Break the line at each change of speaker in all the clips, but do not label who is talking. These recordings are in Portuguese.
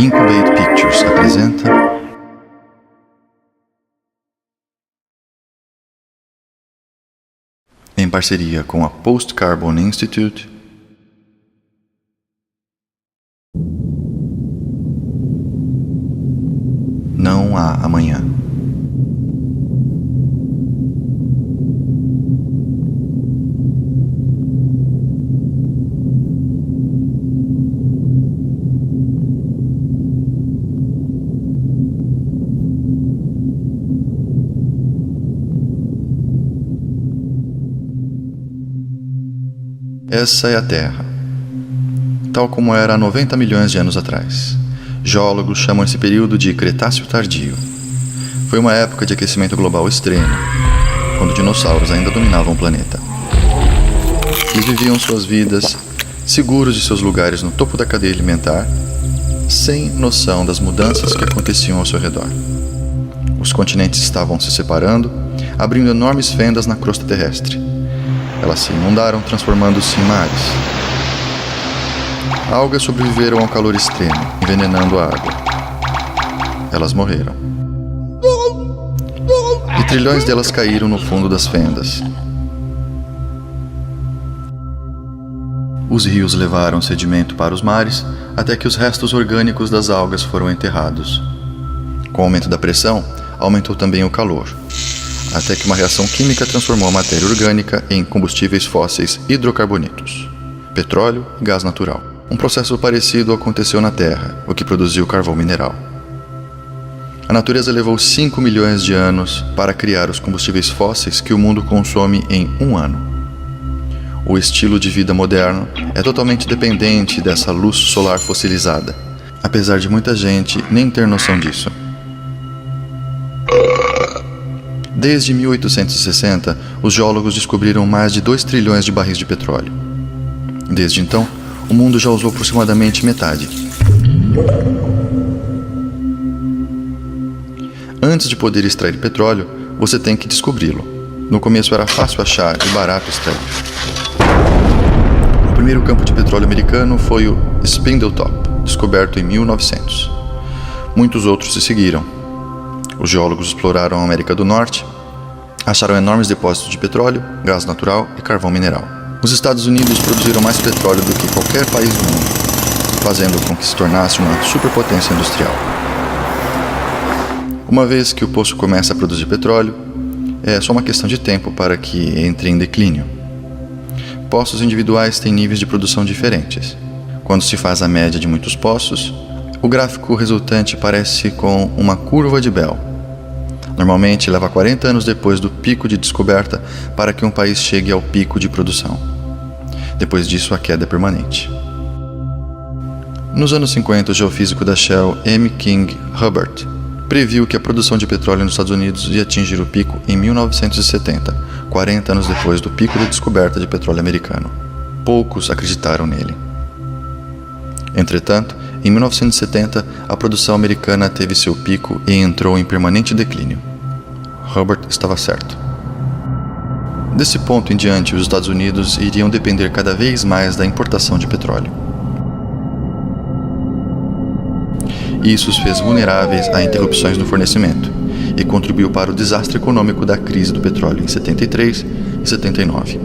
Incubate Pictures apresenta em parceria com a Post Carbon Institute Não há amanhã. Essa é a Terra, tal como era há 90 milhões de anos atrás. Geólogos chamam esse período de Cretáceo Tardio. Foi uma época de aquecimento global extremo, quando dinossauros ainda dominavam o planeta. Eles viviam suas vidas, seguros de seus lugares no topo da cadeia alimentar, sem noção das mudanças que aconteciam ao seu redor. Os continentes estavam se separando, abrindo enormes fendas na crosta terrestre. Elas se inundaram, transformando-se em mares. Algas sobreviveram ao calor extremo, envenenando a água. Elas morreram. E trilhões delas caíram no fundo das fendas. Os rios levaram sedimento para os mares, até que os restos orgânicos das algas foram enterrados. Com o aumento da pressão, aumentou também o calor, até que uma reação química transformou a matéria orgânica em combustíveis fósseis hidrocarbonitos, petróleo e gás natural. Um processo parecido aconteceu na Terra, o que produziu carvão mineral. A natureza levou 5 milhões de anos para criar os combustíveis fósseis que o mundo consome em um ano. O estilo de vida moderno é totalmente dependente dessa luz solar fossilizada, apesar de muita gente nem ter noção disso. Desde 1860, os geólogos descobriram mais de 2 trilhões de barris de petróleo. Desde então, o mundo já usou aproximadamente metade. Antes de poder extrair petróleo, você tem que descobri-lo. No começo era fácil achar e barato extrair. O primeiro campo de petróleo americano foi o Spindletop, descoberto em 1900. Muitos outros se seguiram. Os geólogos exploraram a América do Norte, acharam enormes depósitos de petróleo, gás natural e carvão mineral. Os Estados Unidos produziram mais petróleo do que qualquer país do mundo, fazendo com que se tornasse uma superpotência industrial. Uma vez que o poço começa a produzir petróleo, é só uma questão de tempo para que entre em declínio. Poços individuais têm níveis de produção diferentes. Quando se faz a média de muitos poços, o gráfico resultante parece com uma curva de Bell. Normalmente leva 40 anos depois do pico de descoberta para que um país chegue ao pico de produção. Depois disso, a queda é permanente. Nos anos 50, o geofísico da Shell, M. King Hubbert, previu que a produção de petróleo nos Estados Unidos ia atingir o pico em 1970, 40 anos depois do pico da descoberta de petróleo americano. Poucos acreditaram nele. Entretanto, em 1970, a produção americana teve seu pico e entrou em permanente declínio. Hubbert estava certo. Desse ponto em diante, os Estados Unidos iriam depender cada vez mais da importação de petróleo. Isso os fez vulneráveis a interrupções no fornecimento e contribuiu para o desastre econômico da crise do petróleo em 73 e 79.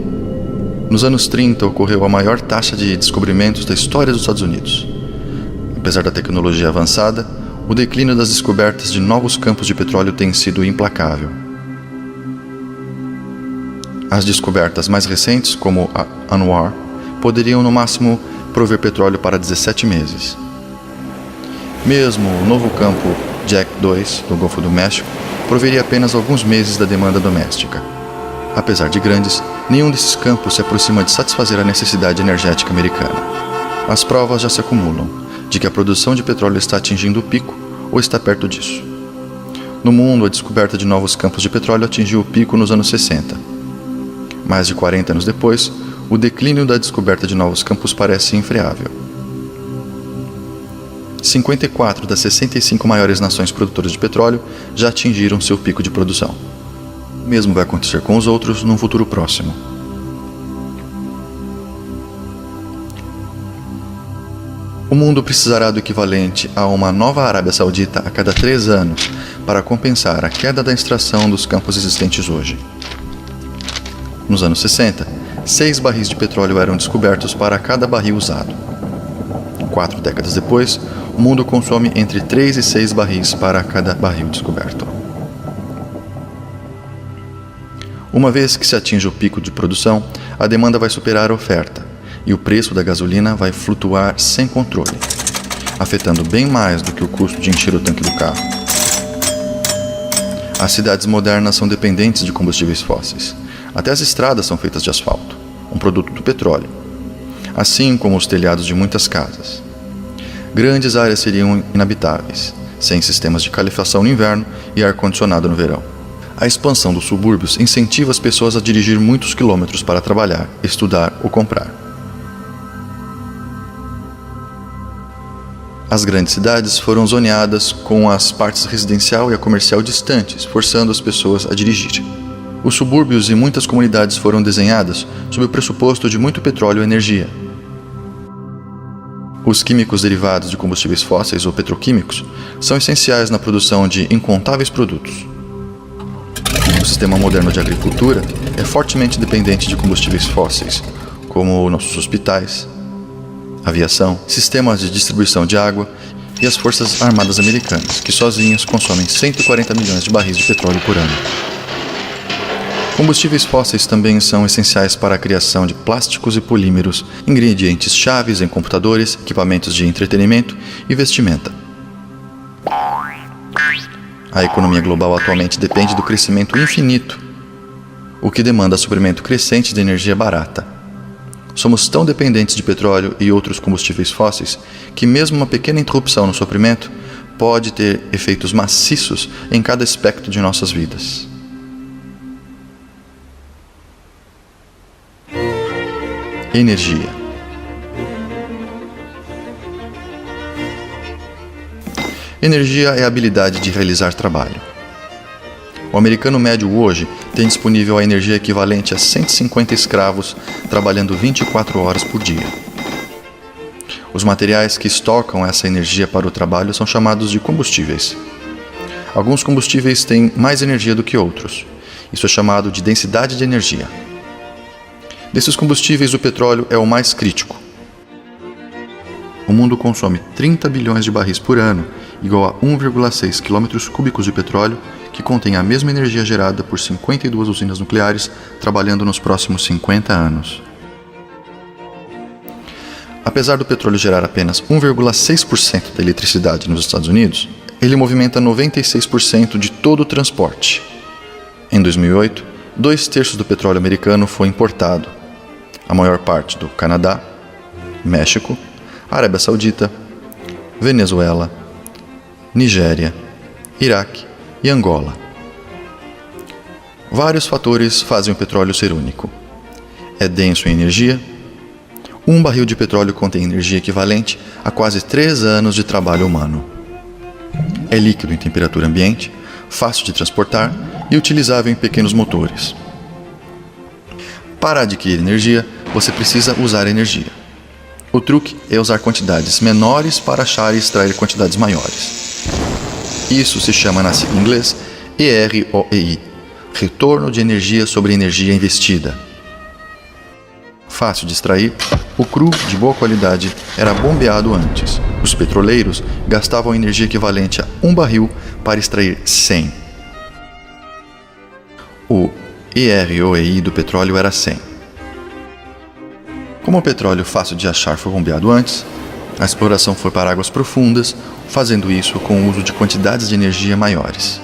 Nos anos 30 ocorreu a maior taxa de descobrimentos da história dos Estados Unidos. Apesar da tecnologia avançada, o declínio das descobertas de novos campos de petróleo tem sido implacável. As descobertas mais recentes, como a ANWR, poderiam no máximo prover petróleo para 17 meses. Mesmo o novo campo Jack 2, do Golfo do México, proveria apenas alguns meses da demanda doméstica. Apesar de grandes, nenhum desses campos se aproxima de satisfazer a necessidade energética americana. As provas já se acumulam de que a produção de petróleo está atingindo o pico ou está perto disso. No mundo, a descoberta de novos campos de petróleo atingiu o pico nos anos 60. Mais de 40 anos depois, o declínio da descoberta de novos campos parece infreável. 54 das 65 maiores nações produtoras de petróleo já atingiram seu pico de produção. O mesmo vai acontecer com os outros num futuro próximo. O mundo precisará do equivalente a uma nova Arábia Saudita a cada 3 anos para compensar a queda da extração dos campos existentes hoje. Nos anos 60, 6 barris de petróleo eram descobertos para cada barril usado. 4 décadas depois, o mundo consome entre 3 e 6 barris para cada barril descoberto. Uma vez que se atinge o pico de produção, a demanda vai superar a oferta e o preço da gasolina vai flutuar sem controle, afetando bem mais do que o custo de encher o tanque do carro. As cidades modernas são dependentes de combustíveis fósseis. Até as estradas são feitas de asfalto, um produto do petróleo, assim como os telhados de muitas casas. Grandes áreas seriam inabitáveis, sem sistemas de calefação no inverno e ar-condicionado no verão. A expansão dos subúrbios incentiva as pessoas a dirigir muitos quilômetros para trabalhar, estudar ou comprar. As grandes cidades foram zoneadas com as partes residencial e a comercial distantes, forçando as pessoas a dirigir. Os subúrbios e muitas comunidades foram desenhadas sob o pressuposto de muito petróleo e energia. Os químicos derivados de combustíveis fósseis ou petroquímicos são essenciais na produção de incontáveis produtos. O sistema moderno de agricultura é fortemente dependente de combustíveis fósseis, como nossos hospitais, aviação, sistemas de distribuição de água e as Forças Armadas Americanas, que sozinhas consomem 140 milhões de barris de petróleo por ano. Combustíveis fósseis também são essenciais para a criação de plásticos e polímeros, ingredientes chaves em computadores, equipamentos de entretenimento e vestimenta. A economia global atualmente depende do crescimento infinito, o que demanda suprimento crescente de energia barata. Somos tão dependentes de petróleo e outros combustíveis fósseis que mesmo uma pequena interrupção no suprimento pode ter efeitos maciços em cada aspecto de nossas vidas. Energia. Energia é a habilidade de realizar trabalho. O americano médio hoje tem disponível a energia equivalente a 150 escravos trabalhando 24 horas por dia. Os materiais que estocam essa energia para o trabalho são chamados de combustíveis. Alguns combustíveis têm mais energia do que outros. Isso é chamado de densidade de energia. Desses combustíveis, o petróleo é o mais crítico. O mundo consome 30 bilhões de barris por ano, igual a 1,6 km cúbicos de petróleo, que contém a mesma energia gerada por 52 usinas nucleares trabalhando nos próximos 50 anos. Apesar do petróleo gerar apenas 1,6% da eletricidade nos Estados Unidos, ele movimenta 96% de todo o transporte. Em 2008, 2/3 do petróleo americano foi importado, a maior parte do Canadá, México, Arábia Saudita, Venezuela, Nigéria, Iraque e Angola. Vários fatores fazem o petróleo ser único. É denso em energia. Um barril de petróleo contém energia equivalente a quase 3 anos de trabalho humano. É líquido em temperatura ambiente, fácil de transportar e utilizável em pequenos motores. Para adquirir energia, você precisa usar energia. O truque é usar quantidades menores para achar e extrair quantidades maiores. Isso se chama na sigla em inglês EROEI, retorno de energia sobre energia investida. Fácil de extrair, o cru de boa qualidade era bombeado antes. Os petroleiros gastavam energia equivalente a 1 barril para extrair 100. O EROEI do petróleo era 100. Como o petróleo fácil de achar foi bombeado antes, a exploração foi para águas profundas, fazendo isso com o uso de quantidades de energia maiores.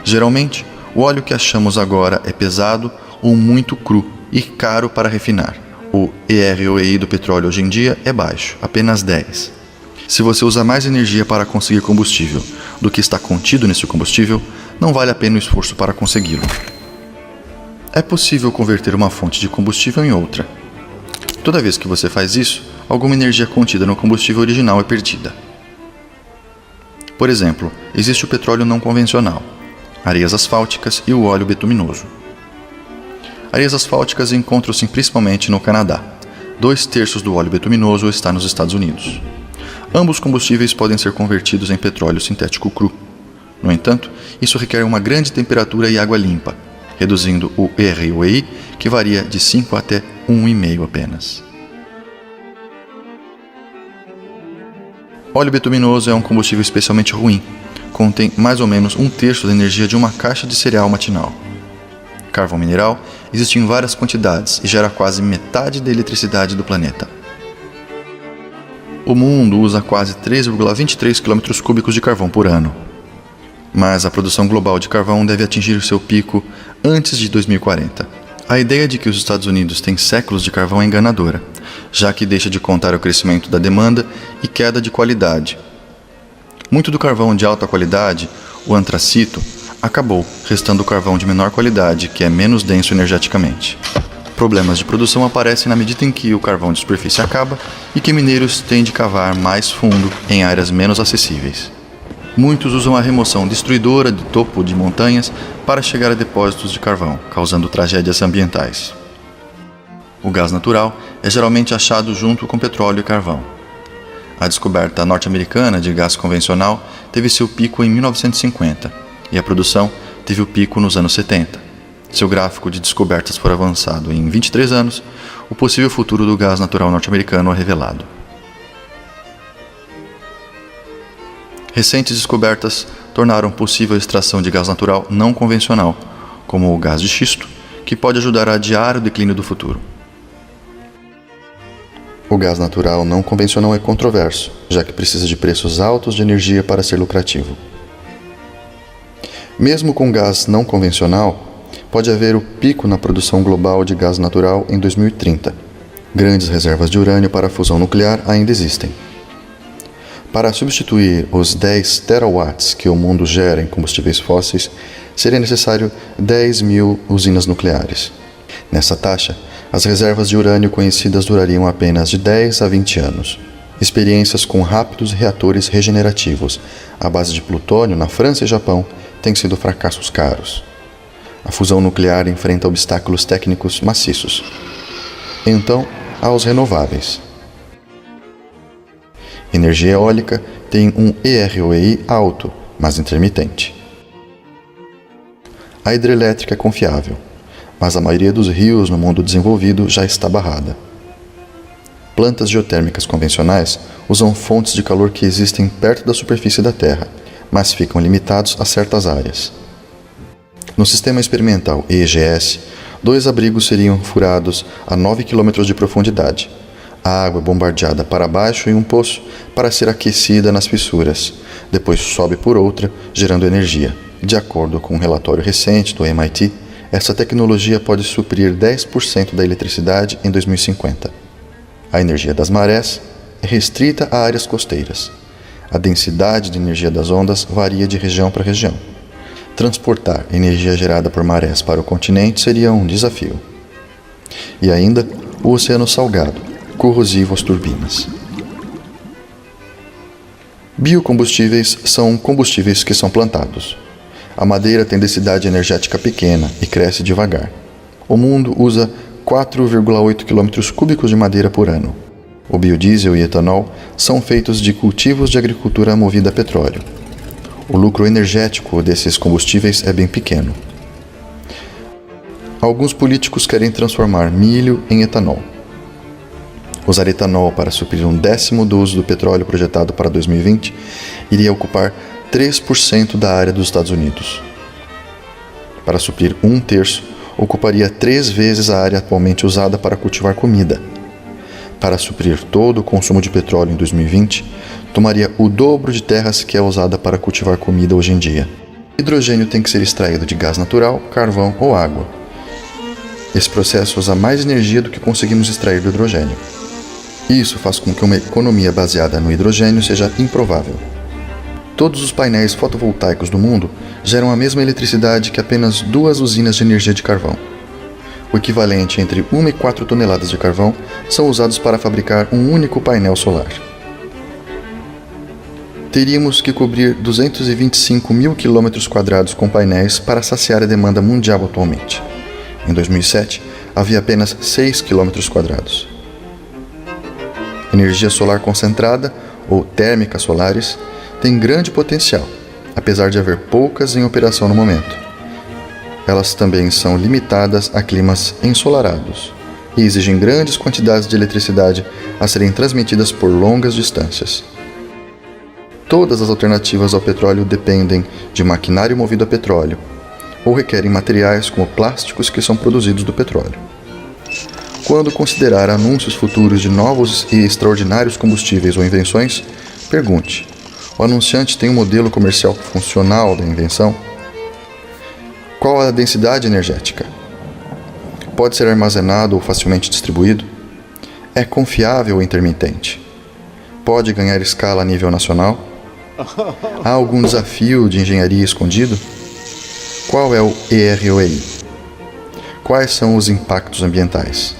Geralmente, o óleo que achamos agora é pesado ou muito cru e caro para refinar. O EROEI do petróleo hoje em dia é baixo, apenas 10. Se você usa mais energia para conseguir combustível do que está contido nesse combustível, não vale a pena o esforço para consegui-lo. É possível converter uma fonte de combustível em outra. Toda vez que você faz isso, alguma energia contida no combustível original é perdida. Por exemplo, existe o petróleo não convencional, areias asfálticas e o óleo betuminoso. Areias asfálticas encontram-se principalmente no Canadá. 2/3 do óleo betuminoso está nos Estados Unidos. Ambos combustíveis podem ser convertidos em petróleo sintético cru. No entanto, isso requer uma grande temperatura e água limpa, reduzindo o ROI, que varia de 5 até 1,5 apenas. Óleo betuminoso é um combustível especialmente ruim. Contém mais ou menos 1/3 da energia de uma caixa de cereal matinal. Carvão mineral existe em várias quantidades e gera quase metade da eletricidade do planeta. O mundo usa quase 3,23 km³ de carvão por ano. Mas a produção global de carvão deve atingir seu pico antes de 2040. A ideia de que os Estados Unidos têm séculos de carvão é enganadora, já que deixa de contar o crescimento da demanda e queda de qualidade. Muito do carvão de alta qualidade, o antracito, acabou, restando o carvão de menor qualidade, que é menos denso energeticamente. Problemas de produção aparecem na medida em que o carvão de superfície acaba e que mineiros têm de cavar mais fundo em áreas menos acessíveis. Muitos usam a remoção destruidora de topo de montanhas para chegar a depósitos de carvão, causando tragédias ambientais. O gás natural é geralmente achado junto com petróleo e carvão. A descoberta norte-americana de gás convencional teve seu pico em 1950 e a produção teve o pico nos anos 70. Seu gráfico de descobertas for avançado em 23 anos, o possível futuro do gás natural norte-americano é revelado. Recentes descobertas tornaram possível a extração de gás natural não convencional, como o gás de xisto, que pode ajudar a adiar o declínio do futuro. O gás natural não convencional é controverso, já que precisa de preços altos de energia para ser lucrativo. Mesmo com gás não convencional, pode haver o pico na produção global de gás natural em 2030. Grandes reservas de urânio para a fusão nuclear ainda existem. Para substituir os 10 terawatts que o mundo gera em combustíveis fósseis, seria necessário 10.000 usinas nucleares. Nessa taxa, as reservas de urânio conhecidas durariam apenas de 10 a 20 anos. Experiências com rápidos reatores regenerativos à base de plutônio na França e Japão têm sido fracassos caros. A fusão nuclear enfrenta obstáculos técnicos maciços. Então, há os renováveis. Energia eólica tem um EROI alto, mas intermitente. A hidrelétrica é confiável, mas a maioria dos rios no mundo desenvolvido já está barrada. Plantas geotérmicas convencionais usam fontes de calor que existem perto da superfície da Terra, mas ficam limitados a certas áreas. No sistema experimental EGS, 2 abrigos seriam furados a 9 km de profundidade. A água é bombardeada para baixo em um poço para ser aquecida nas fissuras. Depois sobe por outra, gerando energia. De acordo com um relatório recente do MIT, essa tecnologia pode suprir 10% da eletricidade em 2050. A energia das marés é restrita a áreas costeiras. A densidade de energia das ondas varia de região para região. Transportar energia gerada por marés para o continente seria um desafio. E ainda, o oceano salgado, corrosivo às turbinas. Biocombustíveis são combustíveis que são plantados. A madeira tem densidade energética pequena e cresce devagar. O mundo usa 4,8 km³ de madeira por ano. O biodiesel e etanol são feitos de cultivos de agricultura movida a petróleo. O lucro energético desses combustíveis é bem pequeno. Alguns políticos querem transformar milho em etanol. Usar etanol para suprir 1/10 do uso do petróleo projetado para 2020 iria ocupar 3% da área dos Estados Unidos. Para suprir 1/3, ocuparia 3 vezes a área atualmente usada para cultivar comida. Para suprir todo o consumo de petróleo em 2020, tomaria o dobro de terras que é usada para cultivar comida hoje em dia. Hidrogênio tem que ser extraído de gás natural, carvão ou água. Esse processo usa mais energia do que conseguimos extrair do hidrogênio. Isso faz com que uma economia baseada no hidrogênio seja improvável. Todos os painéis fotovoltaicos do mundo geram a mesma eletricidade que apenas 2 usinas de energia de carvão. O equivalente entre 1 e 4 toneladas de carvão são usados para fabricar um único painel solar. Teríamos que cobrir 225 mil km² com painéis para saciar a demanda mundial atualmente. Em 2007, havia apenas 6 km². Energia solar concentrada, ou térmicas solares, tem grande potencial, apesar de haver poucas em operação no momento. Elas também são limitadas a climas ensolarados e exigem grandes quantidades de eletricidade a serem transmitidas por longas distâncias. Todas as alternativas ao petróleo dependem de maquinário movido a petróleo ou requerem materiais como plásticos que são produzidos do petróleo. Quando considerar anúncios futuros de novos e extraordinários combustíveis ou invenções, pergunte: o anunciante tem um modelo comercial funcional da invenção? Qual a densidade energética? Pode ser armazenado ou facilmente distribuído? É confiável ou intermitente? Pode ganhar escala a nível nacional? Há algum desafio de engenharia escondido? Qual é o EROI? Quais são os impactos ambientais?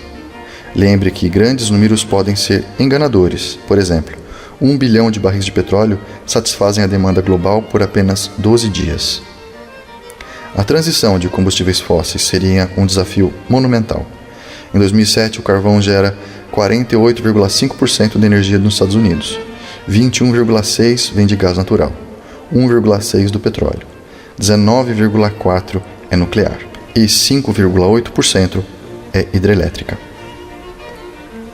Lembre que grandes números podem ser enganadores. Por exemplo, 1 bilhão de barris de petróleo satisfazem a demanda global por apenas 12 dias. A transição de combustíveis fósseis seria um desafio monumental. Em 2007, o carvão gera 48,5% da energia nos Estados Unidos, 21,6% vem de gás natural, 1,6% do petróleo, 19,4% é nuclear e 5,8% é hidrelétrica.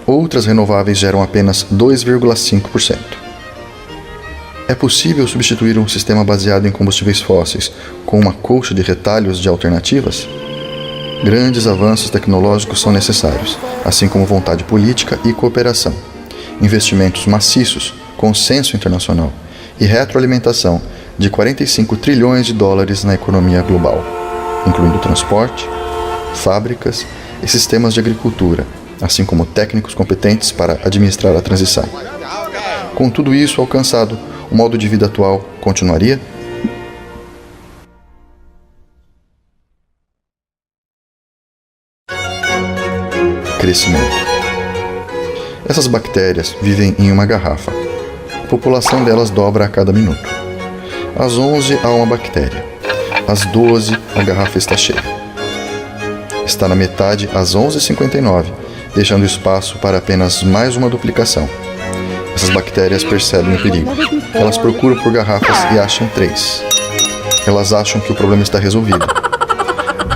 Outras renováveis geram apenas 2,5%. É possível substituir um sistema baseado em combustíveis fósseis com uma colcha de retalhos de alternativas? Grandes avanços tecnológicos são necessários, assim como vontade política e cooperação, investimentos maciços, consenso internacional e retroalimentação de 45 trilhões de dólares na economia global, incluindo transporte, fábricas e sistemas de agricultura, assim como técnicos competentes para administrar a transição. Com tudo isso alcançado, o modo de vida atual continuaria? Crescimento. Essas bactérias vivem em uma garrafa. A população delas dobra a cada minuto. Às 11 há uma bactéria. Às 12 a garrafa está cheia. Está na metade às 11h59, deixando espaço para apenas mais uma duplicação. Essas bactérias percebem o perigo. Elas procuram por garrafas e acham 3. Elas acham que o problema está resolvido.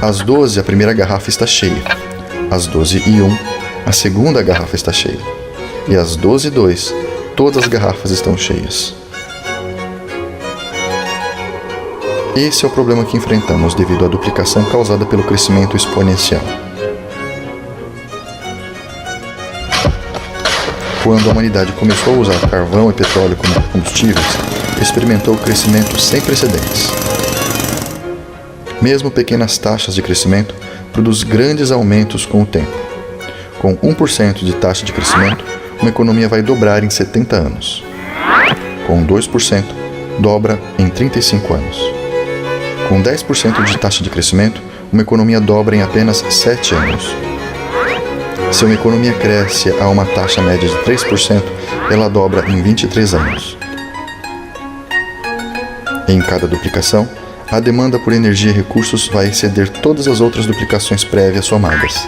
Às 12 a primeira garrafa está cheia. Às 12h01 a segunda garrafa está cheia. E às 12h02 todas as garrafas estão cheias. Esse é o problema que enfrentamos devido à duplicação causada pelo crescimento exponencial. Quando a humanidade começou a usar carvão e petróleo como combustíveis, experimentou crescimento sem precedentes. Mesmo pequenas taxas de crescimento produzem grandes aumentos com o tempo. Com 1% de taxa de crescimento, uma economia vai dobrar em 70 anos. Com 2%, dobra em 35 anos. Com 10% de taxa de crescimento, uma economia dobra em apenas 7 anos. Se uma economia cresce a uma taxa média de 3%, ela dobra em 23 anos. Em cada duplicação, a demanda por energia e recursos vai exceder todas as outras duplicações prévias somadas.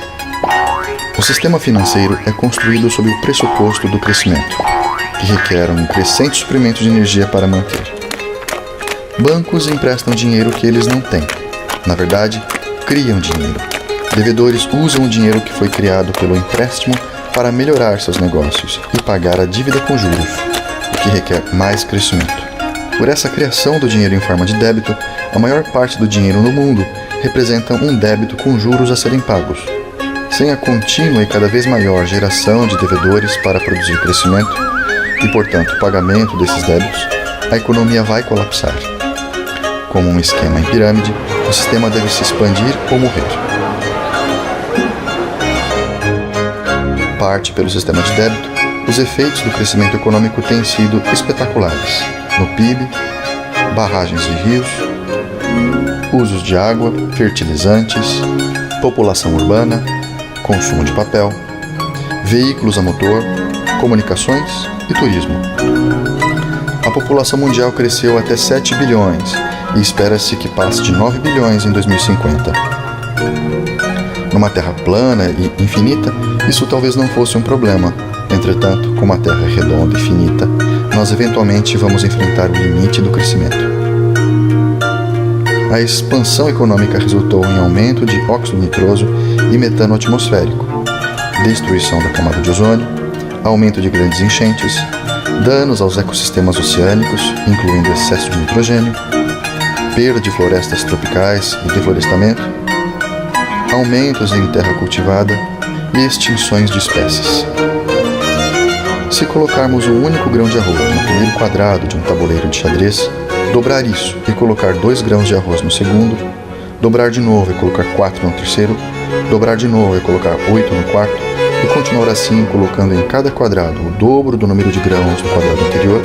O sistema financeiro é construído sob o pressuposto do crescimento, que requer um crescente suprimento de energia para manter. Bancos emprestam dinheiro que eles não têm. Na verdade, criam dinheiro. Devedores usam o dinheiro que foi criado pelo empréstimo para melhorar seus negócios e pagar a dívida com juros, o que requer mais crescimento. Por essa criação do dinheiro em forma de débito, a maior parte do dinheiro no mundo representa um débito com juros a serem pagos. Sem a contínua e cada vez maior geração de devedores para produzir crescimento e, portanto, o pagamento desses débitos, a economia vai colapsar. Como um esquema em pirâmide, o sistema deve se expandir ou morrer. Parte pelo sistema de débito, os efeitos do crescimento econômico têm sido espetaculares no PIB, barragens de rios, usos de água, fertilizantes, população urbana, consumo de papel, veículos a motor, comunicações e turismo. A população mundial cresceu até 7 bilhões e espera-se que passe de 9 bilhões em 2050. Numa Terra plana e infinita, isso talvez não fosse um problema. Entretanto, como a Terra é redonda e finita, nós eventualmente vamos enfrentar o limite do crescimento. A expansão econômica resultou em aumento de óxido nitroso e metano atmosférico, destruição da camada de ozônio, aumento de grandes enchentes, danos aos ecossistemas oceânicos, incluindo excesso de nitrogênio, perda de florestas tropicais e deflorestamento, aumentos em terra cultivada e extinções de espécies. Se colocarmos um único grão de arroz no primeiro quadrado de um tabuleiro de xadrez, dobrar isso e colocar 2 grãos de arroz no segundo, dobrar de novo e colocar 4 no terceiro, dobrar de novo e colocar 8 no quarto, e continuar assim colocando em cada quadrado o dobro do número de grãos do quadrado anterior,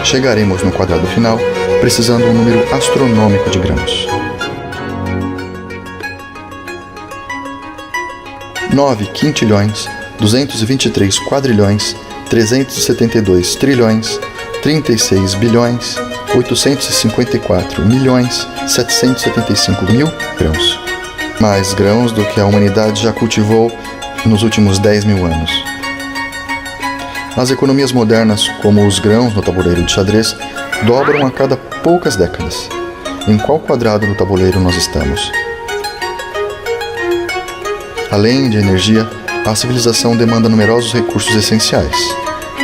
chegaremos no quadrado final precisando um número astronômico de grãos. 9 quintilhões, 223 quadrilhões, 372 trilhões, 36 bilhões, 854 milhões, 775 mil grãos. Mais grãos do que a humanidade já cultivou nos últimos 10 mil anos. As economias modernas, como os grãos no tabuleiro de xadrez, dobram a cada poucas décadas. Em qual quadrado do tabuleiro nós estamos? Além de energia, a civilização demanda numerosos recursos essenciais: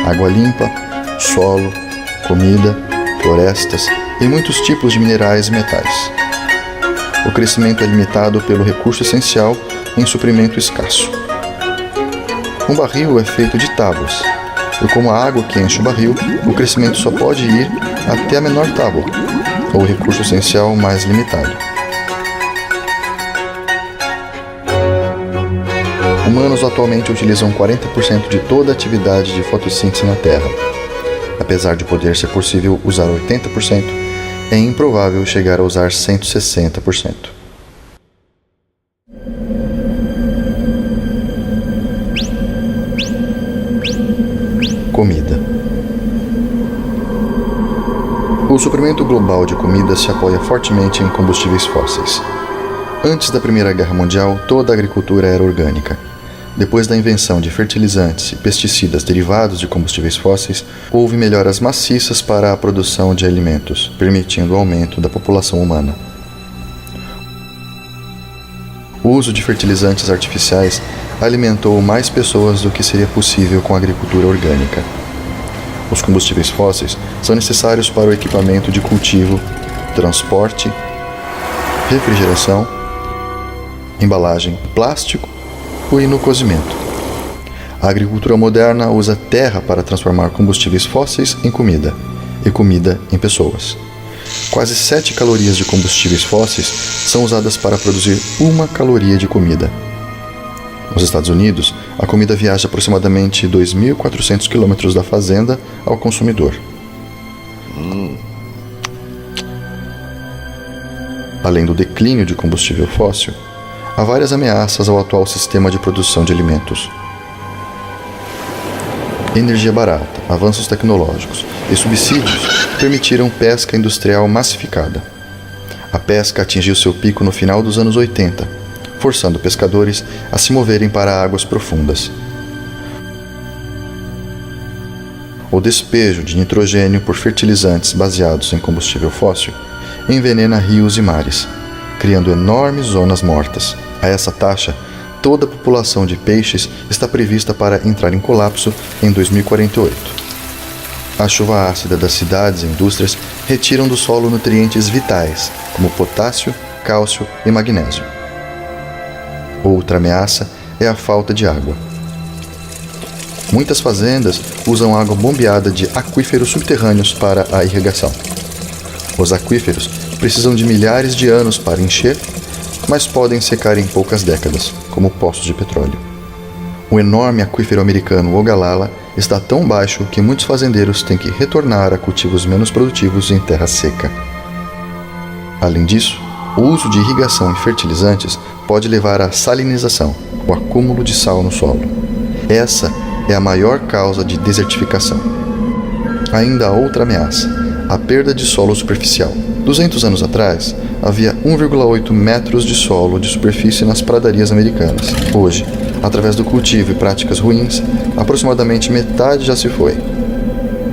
água limpa, solo, comida, florestas e muitos tipos de minerais e metais. O crescimento é limitado pelo recurso essencial em suprimento escasso. Um barril é feito de tábuas, e como a água que enche o barril, o crescimento só pode ir até a menor tábua, ou o recurso essencial mais limitado. Humanos atualmente utilizam 40% de toda a atividade de fotossíntese na Terra. Apesar de poder ser possível usar 80%, é improvável chegar a usar 160%. Comida. O suprimento global de comida se apoia fortemente em combustíveis fósseis. Antes da Primeira Guerra Mundial, toda a agricultura era orgânica. Depois da invenção de fertilizantes e pesticidas derivados de combustíveis fósseis, houve melhoras maciças para a produção de alimentos, permitindo o aumento da população humana. O uso de fertilizantes artificiais alimentou mais pessoas do que seria possível com a agricultura orgânica. Os combustíveis fósseis são necessários para o equipamento de cultivo, transporte, refrigeração, embalagem, plástico e no cozimento. A agricultura moderna usa terra para transformar combustíveis fósseis em comida e comida em pessoas. Quase 7 calorias de combustíveis fósseis são usadas para produzir 1 caloria de comida. Nos Estados Unidos, a comida viaja aproximadamente 2.400 quilômetros da fazenda ao consumidor. Além do declínio de combustível fóssil, há várias ameaças ao atual sistema de produção de alimentos. Energia barata, avanços tecnológicos e subsídios permitiram pesca industrial massificada. A pesca atingiu seu pico no final dos anos 80, forçando pescadores a se moverem para águas profundas. O despejo de nitrogênio por fertilizantes baseados em combustível fóssil envenena rios e mares, criando enormes zonas mortas. A essa taxa, toda a população de peixes está prevista para entrar em colapso em 2048. A chuva ácida das cidades e indústrias retiram do solo nutrientes vitais, como potássio, cálcio e magnésio. Outra ameaça é a falta de água. Muitas fazendas usam água bombeada de aquíferos subterrâneos para a irrigação. Os aquíferos precisam de milhares de anos para encher, mas podem secar em poucas décadas, como poços de petróleo. O enorme aquífero americano Ogallala está tão baixo que muitos fazendeiros têm que retornar a cultivos menos produtivos em terra seca. Além disso, o uso de irrigação e fertilizantes pode levar à salinização, o acúmulo de sal no solo. Essa é a maior causa de desertificação. Ainda há outra ameaça: a perda de solo superficial. 200 anos atrás, havia 1,8 metros de solo de superfície nas pradarias americanas. Hoje, através do cultivo e práticas ruins, aproximadamente metade já se foi.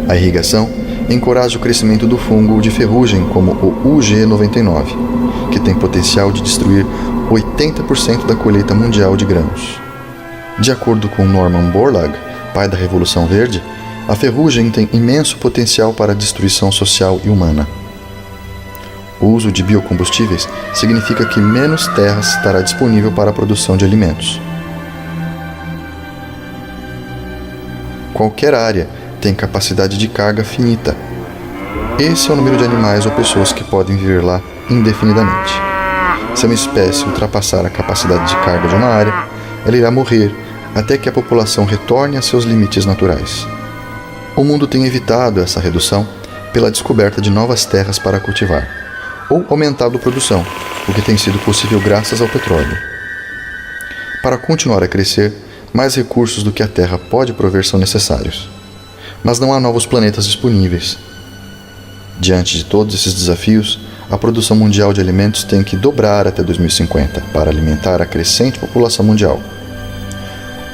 A irrigação encoraja o crescimento do fungo de ferrugem como o UG99, que tem potencial de destruir 80% da colheita mundial de grãos. De acordo com Norman Borlaug, pai da Revolução Verde, a ferrugem tem imenso potencial para a destruição social e humana. O uso de biocombustíveis significa que menos terra estará disponível para a produção de alimentos. Qualquer área tem capacidade de carga finita. Esse é o número de animais ou pessoas que podem viver lá indefinidamente. Se uma espécie ultrapassar a capacidade de carga de uma área, ela irá morrer até que a população retorne a seus limites naturais. O mundo tem evitado essa redução pela descoberta de novas terras para cultivar, ou aumentado a produção, o que tem sido possível graças ao petróleo. Para continuar a crescer, mais recursos do que a Terra pode prover são necessários. Mas não há novos planetas disponíveis. Diante de todos esses desafios, a produção mundial de alimentos tem que dobrar até 2050 para alimentar a crescente população mundial.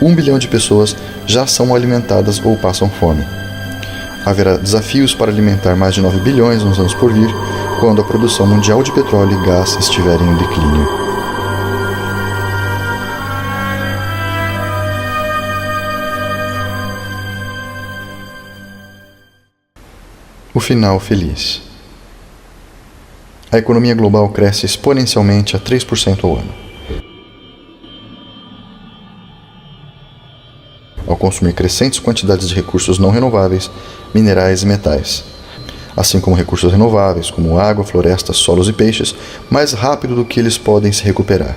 1 bilhão de pessoas já são alimentadas ou passam fome. Haverá desafios para alimentar mais de 9 bilhões nos anos por vir, quando a produção mundial de petróleo e gás estiverem em declínio. O final feliz. A economia global cresce exponencialmente a 3% ao ano. Ao consumir crescentes quantidades de recursos não renováveis, minerais e metais, assim como recursos renováveis, como água, florestas, solos e peixes, mais rápido do que eles podem se recuperar.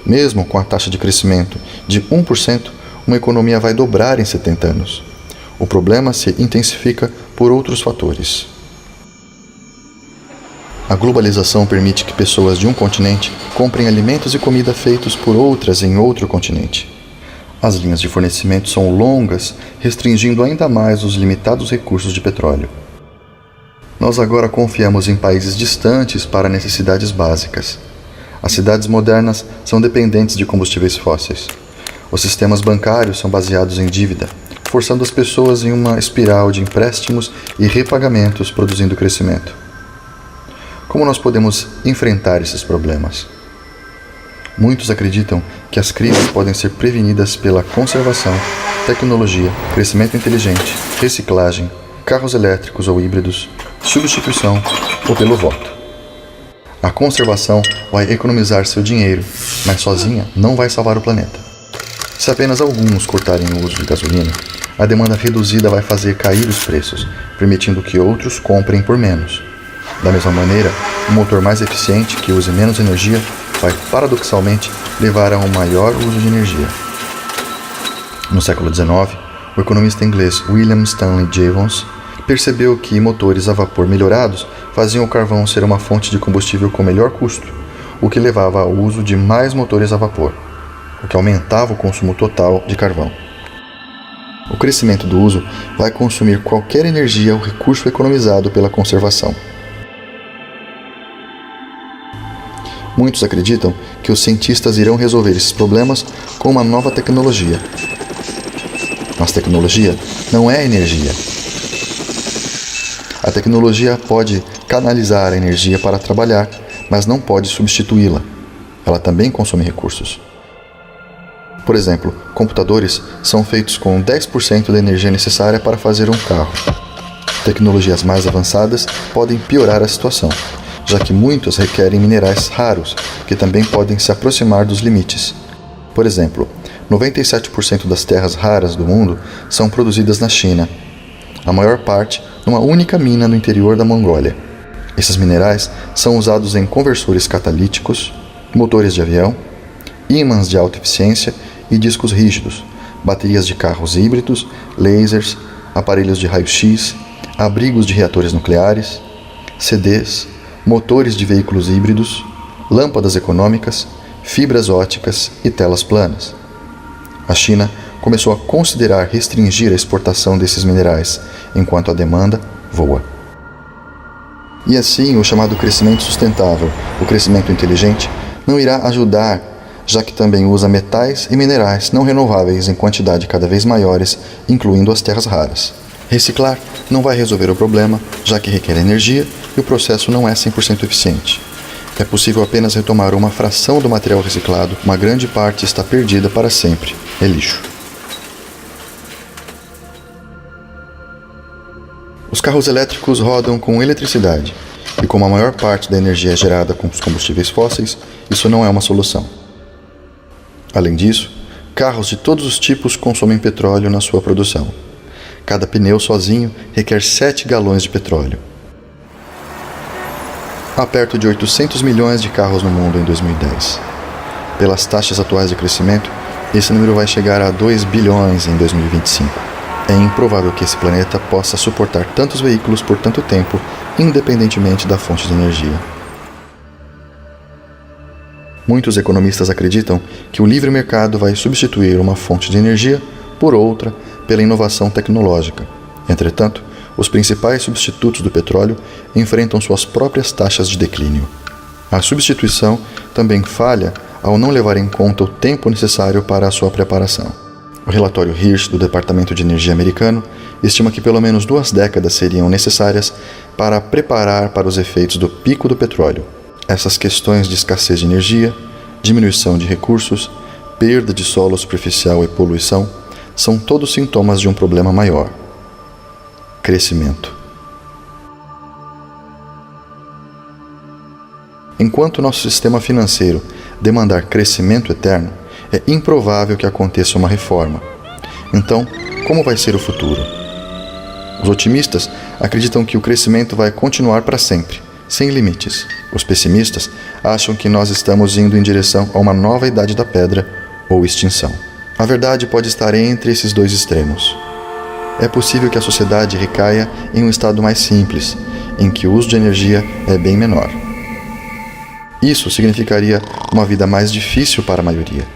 Mesmo com a taxa de crescimento de 1%, uma economia vai dobrar em 70 anos. O problema se intensifica por outros fatores. A globalização permite que pessoas de um continente comprem alimentos e comida feitos por outras em outro continente. As linhas de fornecimento são longas, restringindo ainda mais os limitados recursos de petróleo. Nós agora confiamos em países distantes para necessidades básicas. As cidades modernas são dependentes de combustíveis fósseis. Os sistemas bancários são baseados em dívida, forçando as pessoas em uma espiral de empréstimos e repagamentos, produzindo crescimento. Como nós podemos enfrentar esses problemas? Muitos acreditam que as crises podem ser prevenidas pela conservação, tecnologia, crescimento inteligente, reciclagem, carros elétricos ou híbridos, substituição ou pelo voto. A conservação vai economizar seu dinheiro, mas sozinha não vai salvar o planeta. Se apenas alguns cortarem o uso de gasolina, a demanda reduzida vai fazer cair os preços, permitindo que outros comprem por menos. Da mesma maneira, um motor mais eficiente, que use menos energia, vai paradoxalmente levar a um maior uso de energia. No século XIX, o economista inglês William Stanley Jevons percebeu que motores a vapor melhorados faziam o carvão ser uma fonte de combustível com melhor custo, o que levava ao uso de mais motores a vapor, o que aumentava o consumo total de carvão. O crescimento do uso vai consumir qualquer energia ou recurso economizado pela conservação. Muitos acreditam que os cientistas irão resolver esses problemas com uma nova tecnologia. Mas tecnologia não é energia. A tecnologia pode canalizar a energia para trabalhar, mas não pode substituí-la. Ela também consome recursos. Por exemplo, computadores são feitos com 10% da energia necessária para fazer um carro. Tecnologias mais avançadas podem piorar a situação, já que muitos requerem minerais raros, que também podem se aproximar dos limites. Por exemplo, 97% das terras raras do mundo são produzidas na China, a maior parte numa única mina no interior da Mongólia. Esses minerais são usados em conversores catalíticos, motores de avião, ímãs de alta eficiência e discos rígidos, baterias de carros híbridos, lasers, aparelhos de raio-x, abrigos de reatores nucleares, CDs, motores de veículos híbridos, lâmpadas econômicas, fibras óticas e telas planas. A China começou a considerar restringir a exportação desses minerais, enquanto a demanda voa. E assim, o chamado crescimento sustentável, o crescimento inteligente, não irá ajudar, já que também usa metais e minerais não renováveis em quantidade cada vez maiores, incluindo as terras raras. Reciclar não vai resolver o problema, já que requer energia e o processo não é 100% eficiente. É possível apenas retomar uma fração do material reciclado, uma grande parte está perdida para sempre, é lixo. Os carros elétricos rodam com eletricidade, e como a maior parte da energia é gerada com os combustíveis fósseis, isso não é uma solução. Além disso, carros de todos os tipos consomem petróleo na sua produção. Cada pneu sozinho requer 7 galões de petróleo. Há perto de 800 milhões de carros no mundo em 2010. Pelas taxas atuais de crescimento, esse número vai chegar a 2 bilhões em 2025. É improvável que esse planeta possa suportar tantos veículos por tanto tempo, independentemente da fonte de energia. Muitos economistas acreditam que o livre mercado vai substituir uma fonte de energia por outra pela inovação tecnológica. Entretanto, os principais substitutos do petróleo enfrentam suas próprias taxas de declínio. A substituição também falha ao não levar em conta o tempo necessário para a sua preparação. O relatório Hirsch do Departamento de Energia americano estima que pelo menos 2 décadas seriam necessárias para preparar para os efeitos do pico do petróleo. Essas questões de escassez de energia, diminuição de recursos, perda de solo superficial e poluição são todos sintomas de um problema maior: crescimento. Enquanto nosso sistema financeiro demandar crescimento eterno, é improvável que aconteça uma reforma. Então, como vai ser o futuro? Os otimistas acreditam que o crescimento vai continuar para sempre, sem limites. Os pessimistas acham que nós estamos indo em direção a uma nova idade da pedra ou extinção. A verdade pode estar entre esses dois extremos. É possível que a sociedade recaia em um estado mais simples, em que o uso de energia é bem menor. Isso significaria uma vida mais difícil para a maioria.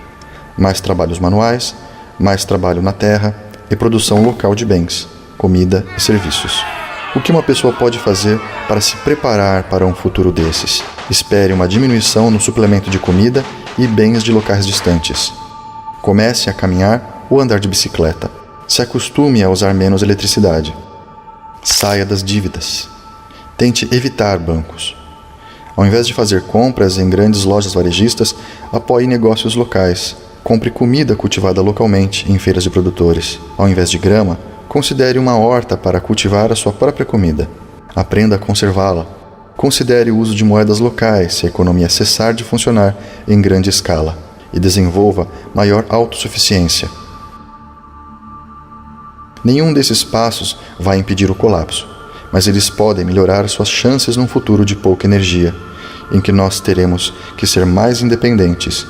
Mais trabalhos manuais, mais trabalho na terra e produção local de bens, comida e serviços. O que uma pessoa pode fazer para se preparar para um futuro desses? Espere uma diminuição no suplemento de comida e bens de locais distantes. Comece a caminhar ou andar de bicicleta. Se acostume a usar menos eletricidade. Saia das dívidas. Tente evitar bancos. Ao invés de fazer compras em grandes lojas varejistas, apoie negócios locais. Compre comida cultivada localmente em feiras de produtores. Ao invés de grama, considere uma horta para cultivar a sua própria comida. Aprenda a conservá-la. Considere o uso de moedas locais se a economia cessar de funcionar em grande escala. E desenvolva maior autossuficiência. Nenhum desses passos vai impedir o colapso, mas eles podem melhorar suas chances num futuro de pouca energia, em que nós teremos que ser mais independentes,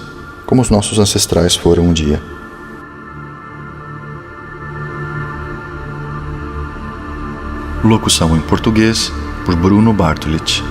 como os nossos ancestrais foram um dia. Locução em português por Bruno Bartolete.